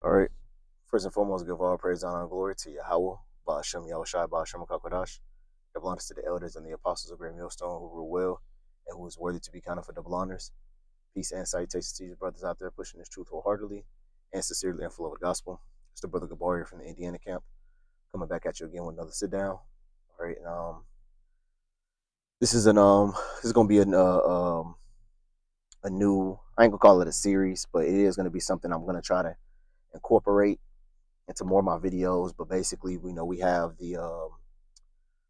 All right. First and foremost, give all praise, honor, and glory to Yahweh, Ba'ashem Yahushai, Ba'ashem HaKadosh. Double honors to the elders and the apostles of Great Millstone who rule well and who is worthy to be counted for double honors. Peace and salutations to you brothers out there pushing this truth wholeheartedly and sincerely and full of the gospel. It's the brother Gabaria from the Indiana camp coming back at you again with another sit down. All right, and this is gonna be a new, I ain't gonna call it a series, but it is gonna be something I'm gonna try to incorporate into more of my videos. But basically, we know we have the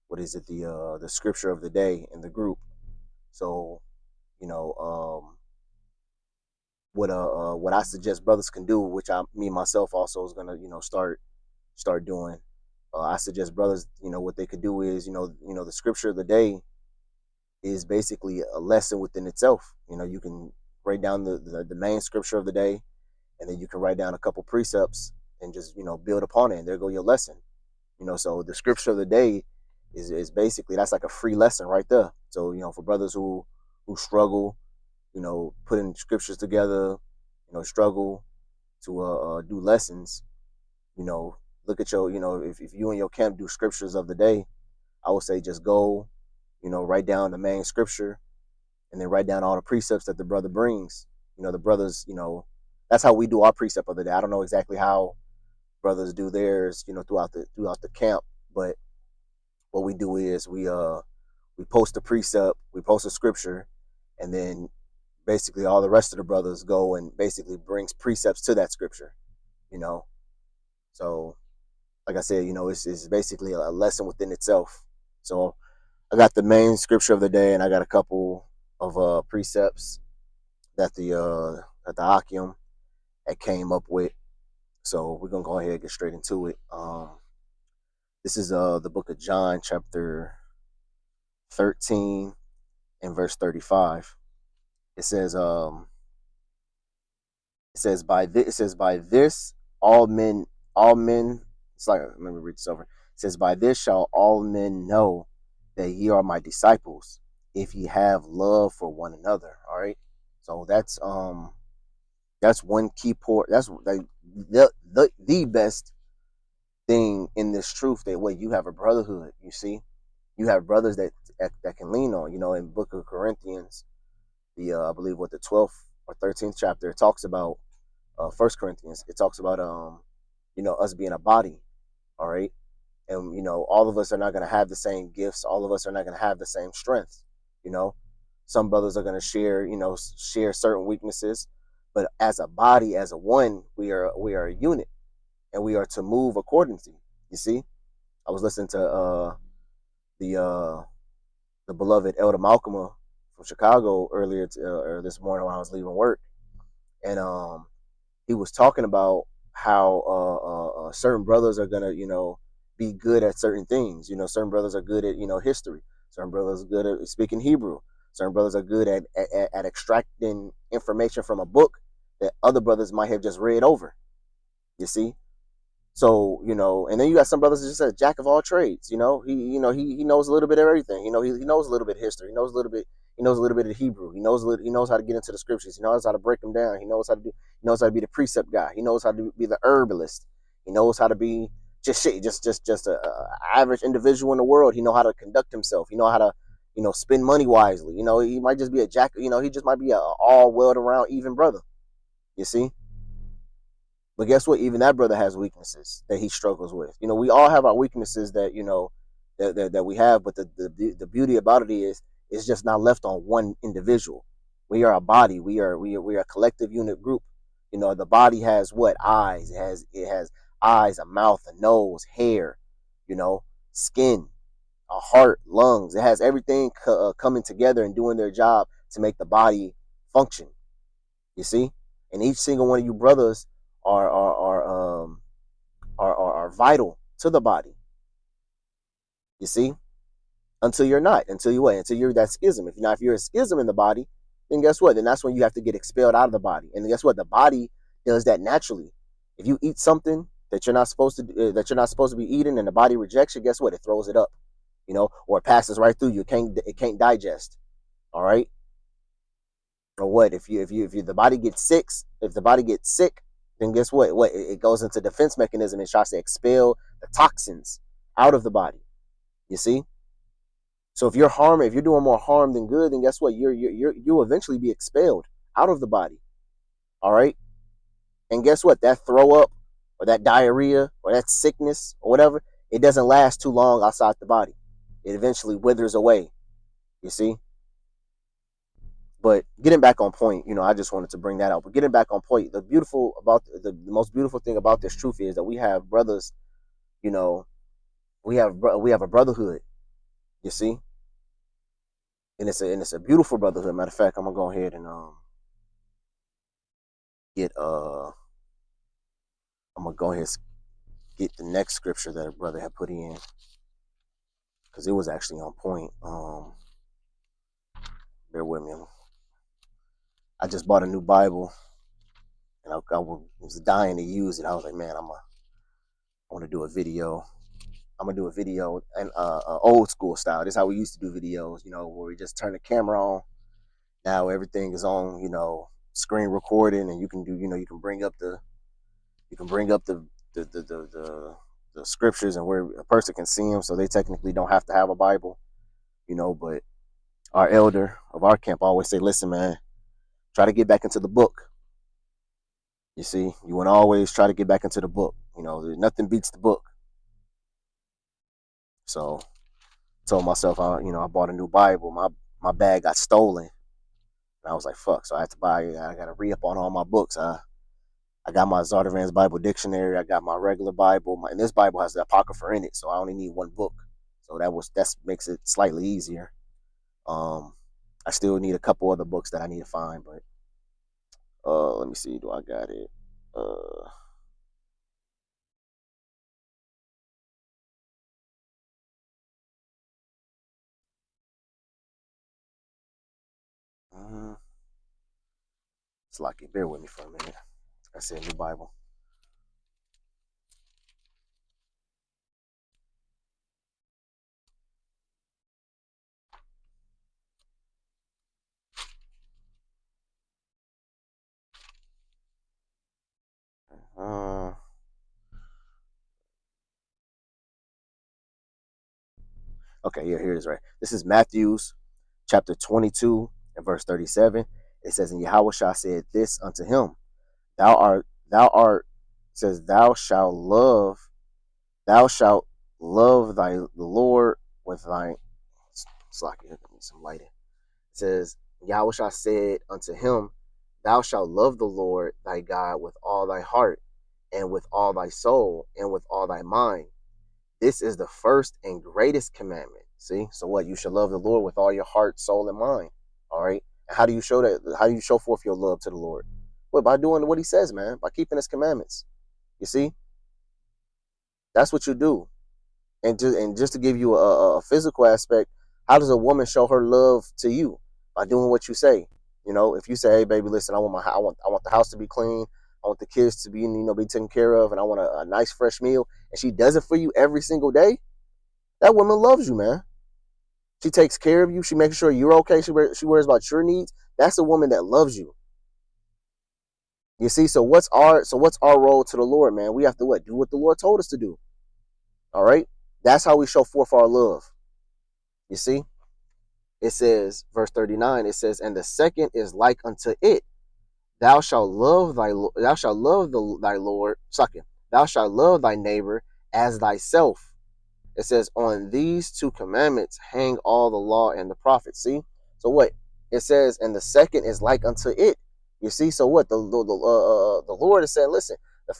what is it, the scripture of the day in the group. So you know what I suggest brothers can do, which me myself also is gonna start doing. I suggest brothers, what they could do is, the scripture of the day is basically a lesson within itself. You can write down the main scripture of the day, and then you can write down a couple precepts and just build upon it. And there go your lesson. So the scripture of the day is basically, that's like a free lesson right there. So for brothers who struggle, putting scriptures together, struggle to do lessons, look at your, if you and your camp do scriptures of the day, I would say just go, write down the main scripture and then write down all the precepts that the brother brings. The brothers, that's how we do our precept of the day. I don't know exactly how brothers do theirs, throughout the camp, but what we do is we post a precept, we post a scripture, and then basically all the rest of the brothers go and basically brings precepts to that scripture, you know. So like I said, it's basically a lesson within itself. So I got the main scripture of the day, and I got a couple of precepts that the Hakim had came up with. So we're gonna go ahead and get straight into it. This is the book of John, chapter 13 and verse 35. It says by this all men it's like, let me read this over. It says, by this shall all men know that ye are my disciples, if ye have love for one another. All right. So that's one key port. That's like the best thing in this truth, that way you have a brotherhood. You see, you have brothers that can lean on. In Book of Corinthians, the I believe what the 12th or 13th chapter, it talks about First Corinthians. It talks about us being a body. All right. And all of us are not going to have the same gifts. All of us are not going to have the same strengths. Some brothers are going to share certain weaknesses, but as a body, as a one, we are a unit, and we are to move accordingly. You see, I was listening to the the beloved Elder Malcolm from Chicago earlier this morning when I was leaving work, and he was talking about how certain brothers are gonna be good at certain things. Certain brothers are good at history. Certain brothers are good at speaking Hebrew. Certain brothers are good at extracting information from a book that other brothers might have just read over. You see, so and then you got some brothers that just a jack of all trades. He knows a little bit of everything. He knows a little bit of history. He knows a little bit. He knows a little bit of Hebrew. He knows how to get into the scriptures. He knows how to break them down. He knows how to do. He knows how to be the precept guy. He knows how to be the herbalist. He knows how to be just a average individual in the world. He know how to conduct himself. He know how to spend money wisely. He might just be a jack. He just might be a all well around even brother. You see. But guess what? Even that brother has weaknesses that he struggles with. We all have our weaknesses that that we have, but the beauty about it is it's just not left on one individual. We are a body. We are a collective unit group. The body has what? Eyes. It has eyes, a mouth, a nose, hair, skin, a heart, lungs. It has everything coming together and doing their job to make the body function. You see, and each single one of you brothers are vital to the body. You see, until you're not, until you're that schism. If you're a schism in the body, then guess what? Then that's when you have to get expelled out of the body. And guess what? The body does that naturally. If you eat something that you're not supposed to be eating, and the body rejects it, guess what? It throws it up, or it passes right through you. It can't digest. All right. Or what? If the body gets sick, then guess what? It goes into defense mechanism and tries to expel the toxins out of the body. You see? So if you're doing more harm than good, then guess what? You'll eventually be expelled out of the body. All right? And guess what? That throw up or that diarrhea or that sickness or whatever, it doesn't last too long outside the body. It eventually withers away. You see? But getting back on point, I just wanted to bring that out. But getting back on point, the most beautiful thing about this truth is that we have brothers, you know, we have a brotherhood, you see? And it's a beautiful brotherhood. Matter of fact, I'm gonna go ahead and get I'm gonna go ahead and get the next scripture that a brother had put in because it was actually on point. Bear with me. I just bought a new Bible and I was dying to use it. I was like, man, I want to do a video. I'm gonna do a video and old school style. This is how we used to do videos, where we just turn the camera on. Now everything is on, screen recording, and you can do, you can bring up the the scriptures and where a person can see them, so they technically don't have to have a Bible, But our elder of our camp always say, listen, man, try to get back into the book. You see, you want to always try to get back into the book. Nothing beats the book. So I told myself, I bought a new Bible. My bag got stolen. And I was like, fuck. So I got to re-up on all my books. I got my Zardavan's Bible Dictionary. I got my regular Bible. And this Bible has the Apocrypha in it. So I only need one book. So that makes it slightly easier. I still need a couple other books that I need to find, but let me see. Do I got it? It's lucky. Bear with me for a minute. I said new Bible. Okay, here it is, right. This is Matthew's chapter 22 and verse 37. It says, and Yahushua said this unto him, thou art, says, thou shalt love the Lord with thine, slack, give me some lighting. It says, Yahushua said unto him, thou shalt love the Lord thy God with all thy heart and with all thy soul and with all thy mind. This is the first and greatest commandment. See? So what? You should love the Lord with all your heart, soul, and mind. All right? And how do you show that? How do you show forth your love to the Lord? Well, by doing what he says, man. By keeping his commandments. You see? That's what you do. And just to give you a physical aspect, how does a woman show her love to you? By doing what you say. If you say, hey, baby, listen, I want the house to be clean. I want the kids to be, be taken care of, and I want a nice fresh meal. And she does it for you every single day. That woman loves you, man. She takes care of you. She makes sure you're okay. She worries about your needs. That's a woman that loves you. You see, so what's our role to the Lord, man? We have to do what the Lord told us to do. All right? That's how we show forth our love. You see? It says, verse 39, it says, and the second is like unto it. Thou shalt love thy Lord, second, thou shalt love thy neighbor as thyself. It says, on these two commandments hang all the law and the prophets. See? So what? It says, and the second is like unto it. You see? So what? The Lord is saying, listen, the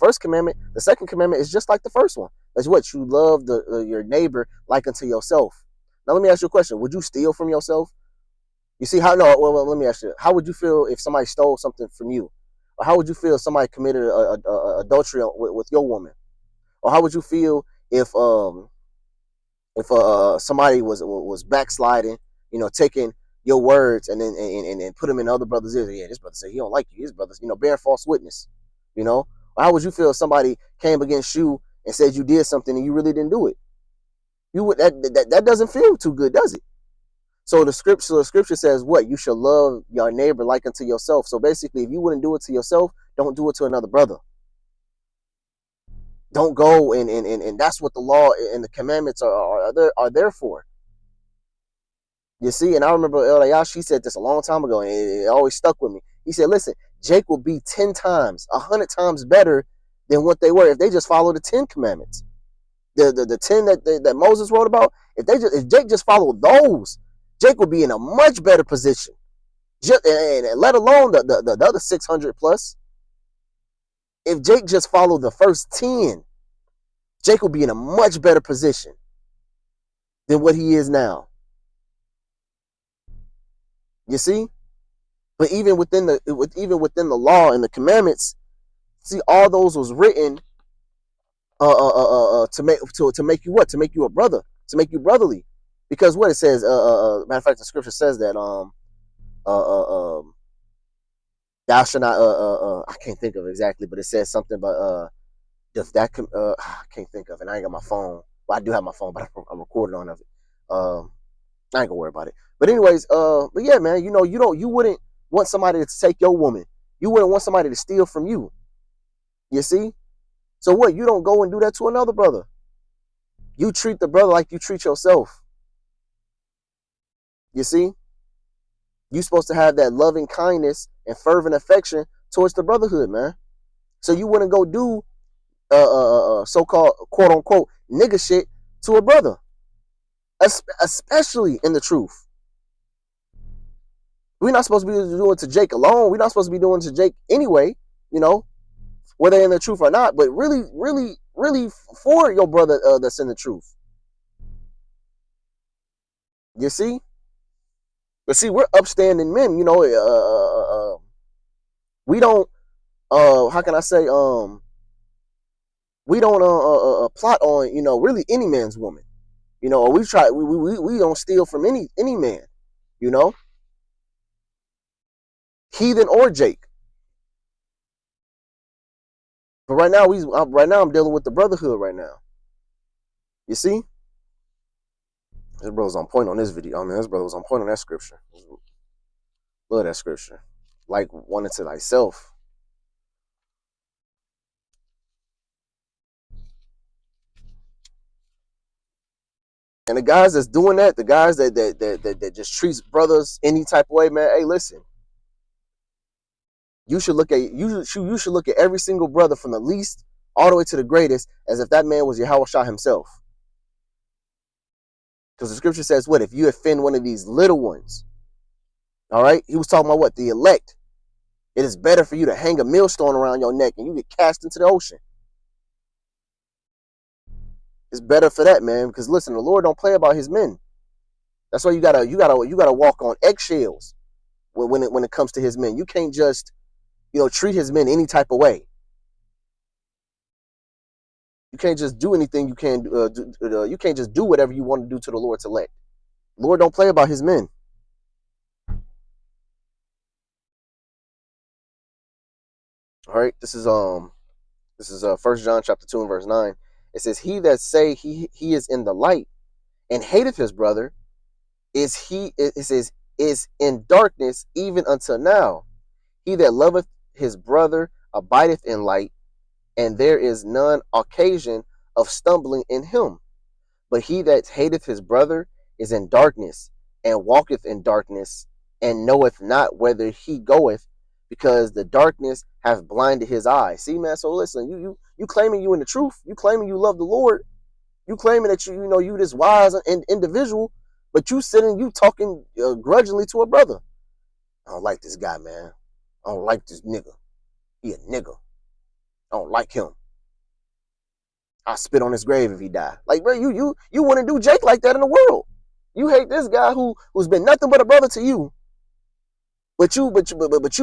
second commandment is just like the first one. That's what? You love your neighbor like unto yourself. Now let me ask you a question. Would you steal from yourself? You see how? No. Well, let me ask you. How would you feel if somebody stole something from you? Or how would you feel if somebody committed adultery with your woman? Or how would you feel if somebody was backsliding, taking your words and then and put them in other brothers' ears? Yeah, this brother said he don't like you. His brothers, bearing false witness. Or how would you feel if somebody came against you and said you did something and you really didn't do it? You would that doesn't feel too good, does it? So the scripture says what? You shall love your neighbor like unto yourself. So basically, if you wouldn't do it to yourself, don't do it to another brother. Don't go and that's what the law and the commandments are there for. You see, and I remember Elayashi said this a long time ago, and it always stuck with me. He said, "Listen, Jake will be 10 times, 100 times better than what they were if they just follow the 10 commandments, the 10 that Moses wrote about. If Jake just followed those, Jake will be in a much better position. And let alone the other 600 plus. If Jake just followed the first 10, Jake will be in a much better position than what he is now. You see." But even within the law and the commandments, see, all those was written to make you what? To make you a brother, to make you brotherly. Because what it says, matter of fact, the scripture says that thou shalt not I can't think of exactly, but it says something about I can't think of it. I ain't got my phone. Well, I do have my phone, but I'm recording on of it. I ain't gonna worry about it. But anyways, but yeah, man, you wouldn't want somebody to take your woman. You wouldn't want somebody to steal from you. You see? So what? You don't go and do that to another brother. You treat the brother like you treat yourself. You see? You're supposed to have that loving kindness and fervent affection towards the brotherhood, man. So you wouldn't go do so-called quote unquote nigga shit to a brother, especially in the truth. We're not supposed to be doing it to Jake alone. We're not supposed to be doing it to Jake anyway, whether they're in the truth or not, but really, really, really for your brother that's in the truth. You see? But see, we're upstanding men, we don't, how can I say, we don't plot on, really any man's woman. Or we don't steal from any man, you know, heathen or Jake. But right now I'm dealing with the brotherhood right now. You see? This brother's on point on this video. I mean, this brother was on point on that scripture. Love that scripture. Like one unto thyself. And the guys that's doing that, the guys that just treats brothers any type of way, man. Hey, listen. You should look at every single brother from the least all the way to the greatest as if that man was Yahweh Shah himself. Because the scripture says, what? If you offend one of these little ones, all right? He was talking about what? The elect. It is better for you to hang a millstone around your neck and you get cast into the ocean. It's better for that, man. Because listen, the Lord don't play about his men. That's why you gotta walk on eggshells when it comes to his men. You can't just, treat his men any type of way. You can't just do anything you can you can't just do whatever you want to do to the Lord's elect. Lord don't play about his men. All right, this is 1 John chapter 2 and verse 9. It says, he that say he is in the light and hateth his brother is in darkness even until now. He that loveth his brother abideth in light, and there is none occasion of stumbling in him. But he that hateth his brother is in darkness, and walketh in darkness, and knoweth not whither he goeth, because the darkness hath blinded his eyes. See, man, so listen, you claiming you in the truth, you claiming you love the Lord, you claiming that you this wise individual, but you talking grudgingly to a brother. I don't like this guy, man. I don't like this nigga. He a nigga. I don't like him. I spit on his grave if he die. Like, bro, you want to do Jake like that in the world. You hate this guy who's been nothing but a brother to you, but you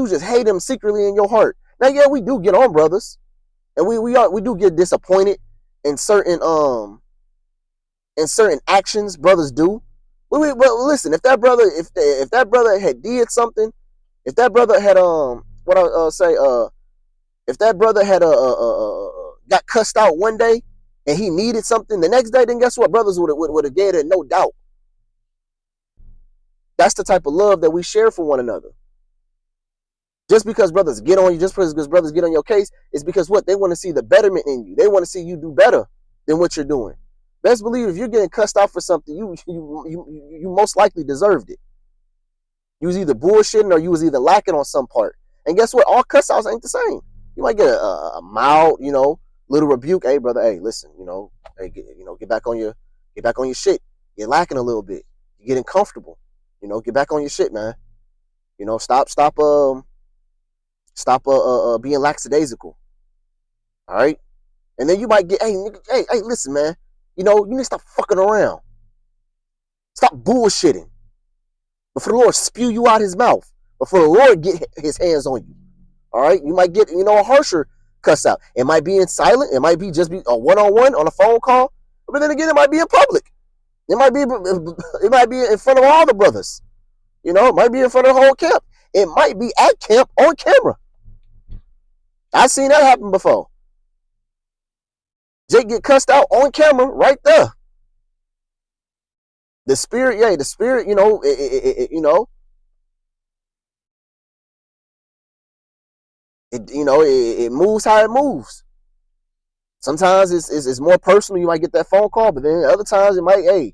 just hate him secretly in your heart. Now, yeah, we do get on brothers, and we do get disappointed in certain actions brothers do. But listen, if that brother had did something, if that brother had if that brother had got cussed out one day and he needed something the next day, then guess what? Brothers would have gave it, no doubt. That's the type of love that we share for one another. Just because brothers get on you, just because brothers get on your case, is because what? They want to see the betterment in you. They want to see you do better than what you're doing. Best believe if you're getting cussed out for something, you most likely deserved it. You was either bullshitting or you was either lacking on some part. And guess what? All cuss outs ain't the same. You might get a mild, little rebuke. Hey, brother, hey, listen, hey, get back on your shit. You're lacking a little bit. You're getting comfortable. Get back on your shit, man. Stop being lackadaisical. All right. And then you might get, hey, listen, man. You need to stop fucking around. Stop bullshitting. Before the Lord spew you out his mouth. Before the Lord get his hands on you. All right. You might get, a harsher cuss out. It might be in silent. It might be just be a one-on-one on a phone call. But then again, it might be in public. It might be in front of all the brothers. It might be in front of the whole camp. It might be at camp on camera. I've seen that happen before. Jake get cussed out on camera right there. The spirit, it moves how it moves. Sometimes it's more personal. You might get that phone call, but then other times you might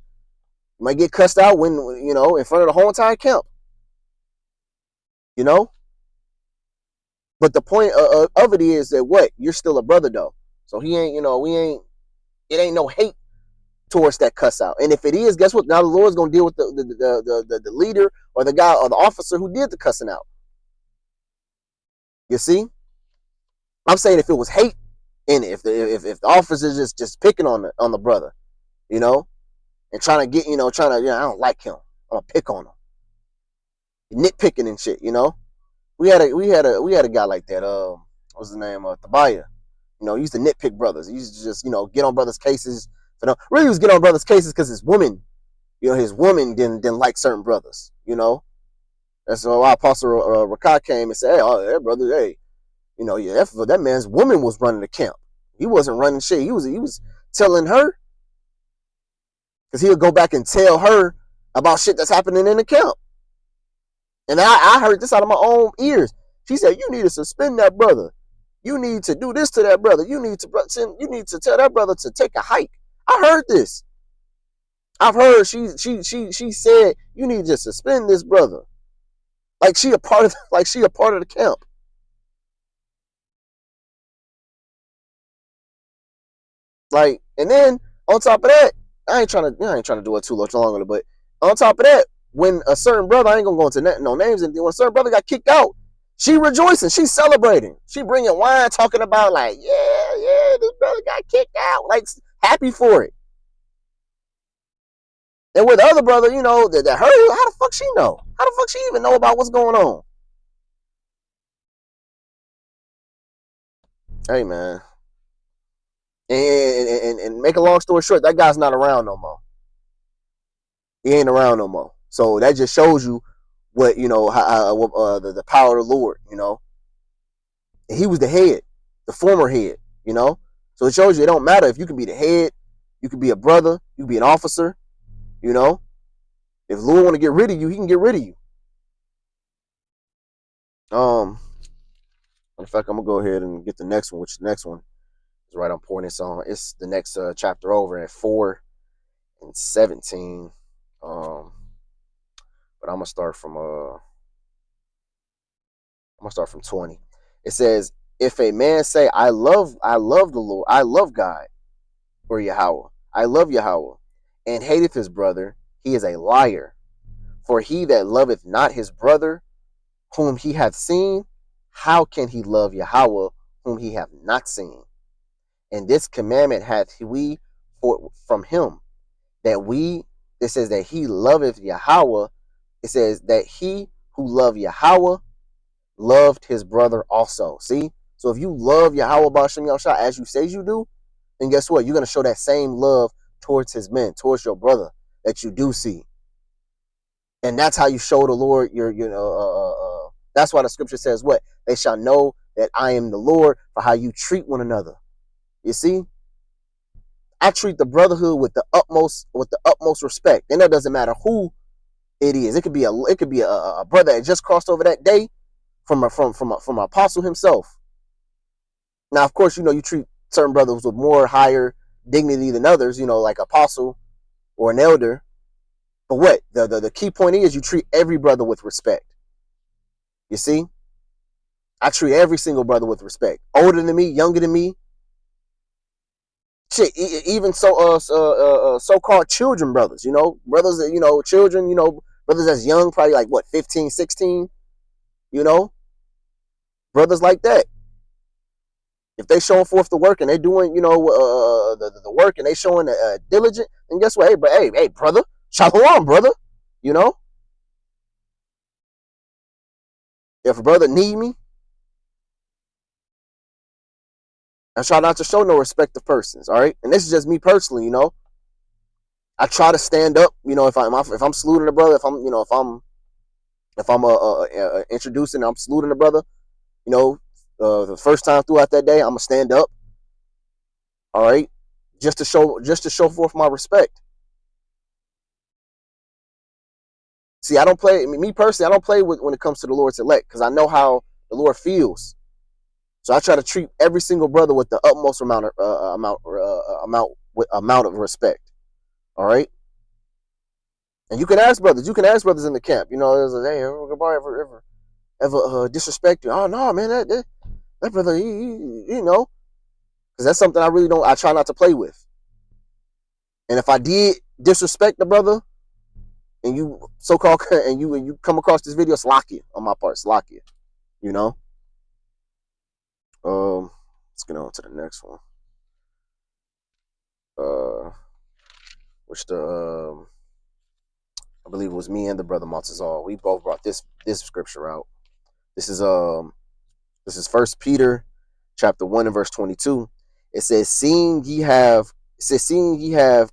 get cussed out when in front of the whole entire camp. But the point of it is that what? You're still a brother though. So he ain't, it ain't no hate towards that cuss out. And if it is, guess what? Now the Lord's gonna deal with the leader or the guy or the officer who did the cussing out. You see? I'm saying if it was hate in it, if the officer's just picking on the brother, and trying to get, I don't like him. I'm gonna pick on him. Nitpicking and shit, We had a guy like that. What's his name? Tabaya. He used to nitpick brothers. He used to just, get on brothers' cases. Really, he was getting on brothers' cases because his woman didn't like certain brothers. And so our Apostle Rakai came and said, "Hey, that brother, hey, that man's woman was running the camp. He wasn't running shit. He was telling her because he'll go back and tell her about shit that's happening in the camp." And I heard this out of my own ears. She said, "You need to suspend that brother. You need to do this to that brother. You need to tell that brother to take a hike." I heard this. I've heard she said you need to suspend this brother. Like she a part of the camp. Like, and then on top of that, I ain't trying to do it too much longer, but on top of that, when a certain brother, I ain't gonna go into no names, and when a certain brother got kicked out, she rejoicing, she celebrating, she bringing wine, talking about like, yeah, this brother got kicked out, like happy for it. And with the other brother, that heard, how the fuck she know? How the fuck she even know about what's going on? Hey man, and make a long story short, that guy's not around no more. He ain't around no more. So that just shows you what how the power of the Lord. And he was the head, the former head. So it shows you it don't matter if you can be the head, you can be a brother, you can be an officer. If the Lord want to get rid of you, he can get rid of you. In fact, I'm gonna go ahead and get the next one, which the next one is right on point. It's the next chapter over at 4 and 17. But I'm gonna start from 20. It says, "If a man say, I love the Lord, I love God, or Yahweh, I love Yahweh, and hateth his brother, he is a liar. For he that loveth not his brother, whom he hath seen, how can he love Yahweh, whom he hath not seen? And this commandment hath we from him, it says that he loveth Yahweh. It says that he who loved Yahweh loved his brother also." See? So if you love Yahweh B'Shem Yahushua as you say you do, then guess what? You're going to show that same love towards his men, towards your brother that you do see. And that's how you show the Lord that's why the scripture says what? They shall know that I am the Lord for how you treat one another. You see? I treat the brotherhood with the utmost respect. And that doesn't matter who it is. It could be a brother that just crossed over that day, from an apostle himself. Now, of course, you treat certain brothers with more higher dignity than others, like apostle or an elder. But what the key point is, you treat every brother with respect. You see, I treat every single brother with respect. Older than me, younger than me, shit, even so-called children brothers, brothers that, children, brothers that's young, probably like what, 15, 16, you know, brothers like that. If they showing forth the work and they doing, the work and they showing diligent, then guess what? Hey, brother, shalom, brother. You know, if a brother need me, I try not to show no respect of persons. All right, and this is just me personally. I try to stand up. If I'm saluting a brother, if I'm introducing, I'm saluting a brother. The first time throughout that day, I'm gonna stand up. All right, just to show forth my respect. See, I don't play. Me personally, I don't play when it comes to the Lord's elect, because I know how the Lord feels. So I try to treat every single brother with the utmost amount of respect. All right. And you can ask brothers. You can ask brothers in the camp. There's a, hey, ever disrespect you? Oh no, man, that brother, because that's something I really don't. I try not to play with. And if I did disrespect the brother, and you so-called and you come across this video, slack on my part, slack. You know. Let's get on to the next one. Which I believe it was me and the brother Maltazar. We both brought this scripture out. This is First Peter, chapter 1 and verse 22. It says, "Seeing ye have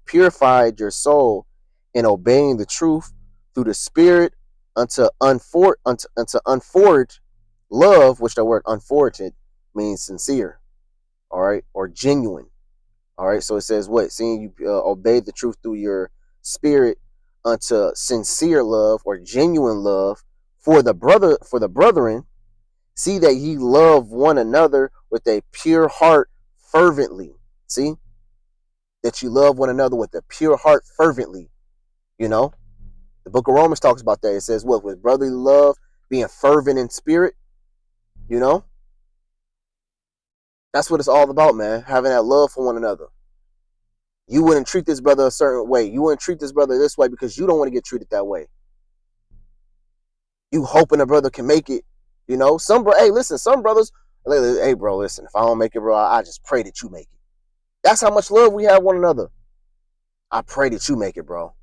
purified your soul in obeying the truth through the Spirit unto unforged love," which the word unforged means sincere, all right, or genuine. All right, so it says what? Seeing you obey the truth through your spirit unto sincere love or genuine love for the brethren, see that ye love one another with a pure heart fervently. See? That you love one another with a pure heart fervently. The book of Romans talks about that. It says what? With brotherly love, being fervent in spirit. That's what it's all about, man. Having that love for one another. You wouldn't treat this brother a certain way. You wouldn't treat this brother this way because you don't want to get treated that way. You hoping a brother can make it. Hey, listen, some brothers, hey, bro, listen, if I don't make it, bro, I just pray that you make it. That's how much love we have one another. I pray that you make it, bro.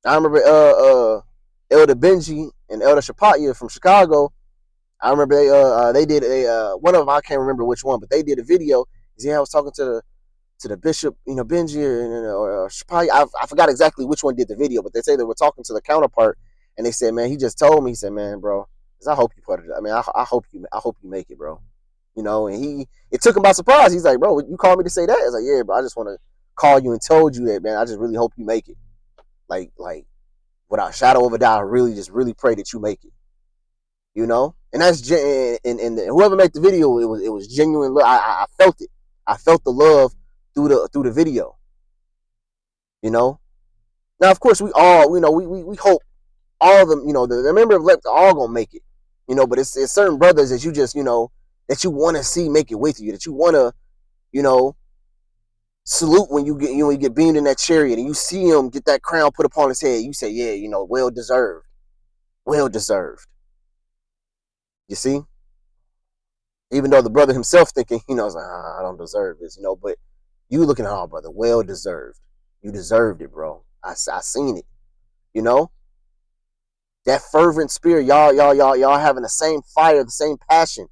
I remember Elder Benji and Elder Shapatia from Chicago. I remember they did one of them, I can't remember which one, but they did a video. I was talking to the bishop, Benji or Shapatia. I forgot exactly which one did the video, but they say they were talking to the counterpart, and they said, man, he just told me, he said, man, bro, I hope you put it. I mean, I hope you make it, bro. And it took him by surprise. He's like, bro, you called me to say that? I was like, yeah, bro, I just want to call you and told you that, man. I just really hope you make it. Like without a shadow of a doubt, I really pray that you make it. And that's and whoever made the video, it was genuine love. I felt it. I felt the love through the video. Now, of course, we all, we hope all of them, the member of elect are all gonna make it. But it's certain brothers that you just, that you want to see make it with you, that you want to, salute when you get beamed in that chariot and you see him get that crown put upon his head. You say, yeah, well deserved. Well deserved. You see? Even though the brother himself thinking, like, I don't deserve this, but you looking at, oh, brother, well deserved. You deserved it, bro. I seen it. That fervent spirit, y'all having the same fire, the same passion.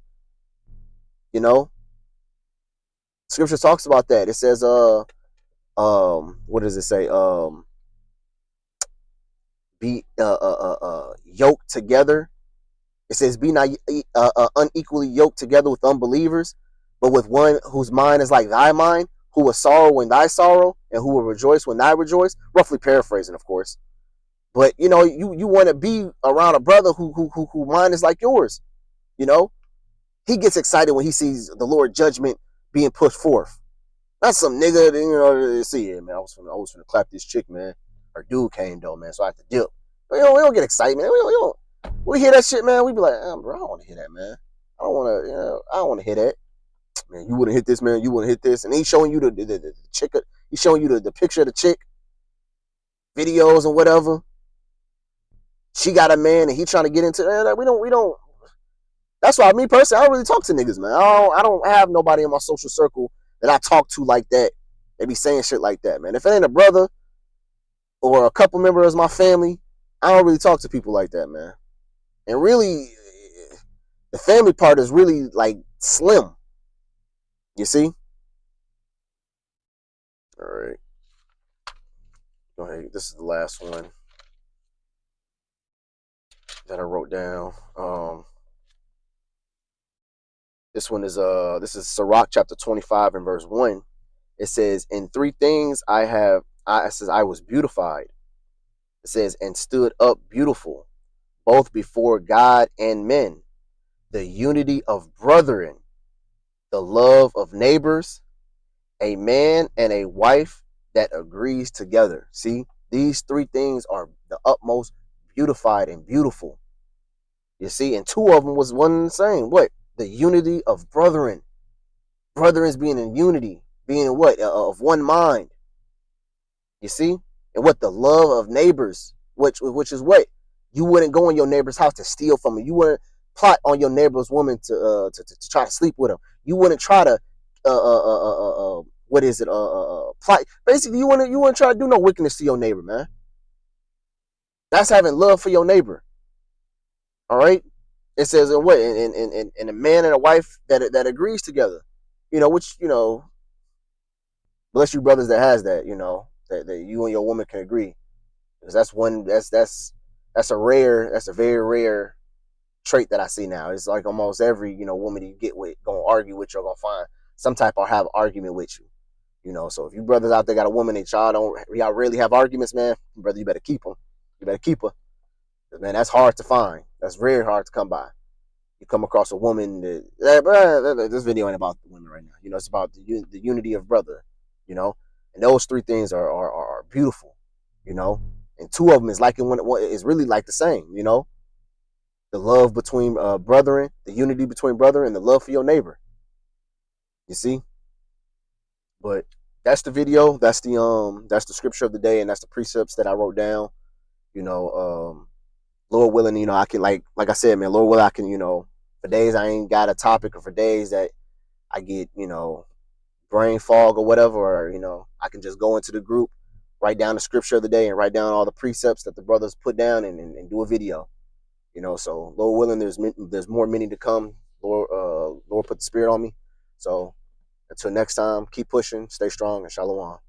Scripture talks about that. It says, what does it say? Be yoked together. It says, be not unequally yoked together with unbelievers, but with one whose mind is like thy mind, who will sorrow when thy sorrow, and who will rejoice when thy rejoice. Roughly paraphrasing, of course. But you want to be around a brother who mind is like yours. You know, he gets excited when he sees the Lord judgment being pushed forth. Not some nigga, you know, see it, man. I was finna clap this chick, man. Her dude came though, man, so I had to dip. But we don't get excited, man. We hear that shit, man. We be like, bro, I don't want to hear that, man. I don't want to hear that. Man, you wouldn't hit this, man. You wouldn't hit this. And he's showing you the chick. He's showing you the picture of the chick, videos and whatever. She got a man and he trying to get into that. We don't. That's why me personally, I don't really talk to niggas, man. I don't have nobody in my social circle that I talk to like that. They be saying shit like that, man. If it ain't a brother or a couple members of my family, I don't really talk to people like that, man. And really, the family part is really like slim. You see? All right. Go ahead. This is the last one that I wrote down. This is Sirach chapter 25 and verse 1. It says, "In three things I was beautified." It says, "And stood up beautiful, both before God and men, the unity of brethren, the love of neighbors, a man and a wife that agrees together." See, these three things are the utmost beautified and beautiful. You see, and two of them was one and the same. What? The unity of brethren. Brethren is being in unity, being what? Of one mind. You see? And what? The love of neighbors, which is what? You wouldn't go in your neighbor's house to steal from him. You wouldn't plot on your neighbor's woman to try to sleep with him. You wouldn't try to what is it? Plot. Basically, you wouldn't try to do no wickedness to your neighbor, man. That's having love for your neighbor. All right. It says in what? In a man and a wife that agrees together. You know, which, you know, bless you brothers that has that, you know, that you and your woman can agree. Because that's a very rare trait that I see now. It's like almost every, you know, woman you get with gonna argue with you, or gonna find some type of have argument with you. You know, so if you brothers out there got a woman that y'all really have arguments, man, brother, you better keep them. You better keep her. Man, that's hard to find. That's very hard to come by. You come across a woman this video ain't about the women right now. You know, it's about the unity of brother. You know, and those three things are beautiful. You know, and two of them is like one is really like the same. You know, the love between brethren, the unity between brother, and the love for your neighbor. You see, but that's the video. That's the scripture of the day, and that's the precepts that I wrote down. You know, Lord willing, you know, I can like I said, man, Lord willing, I can, you know, for days I ain't got a topic, or for days that I get, you know, brain fog or whatever, or, you know, I can just go into the group, write down the scripture of the day and write down all the precepts that the brothers put down, and do a video. You know, so Lord willing, there's more many to come. Lord put the spirit on me. So until next time, keep pushing, stay strong, and shalom.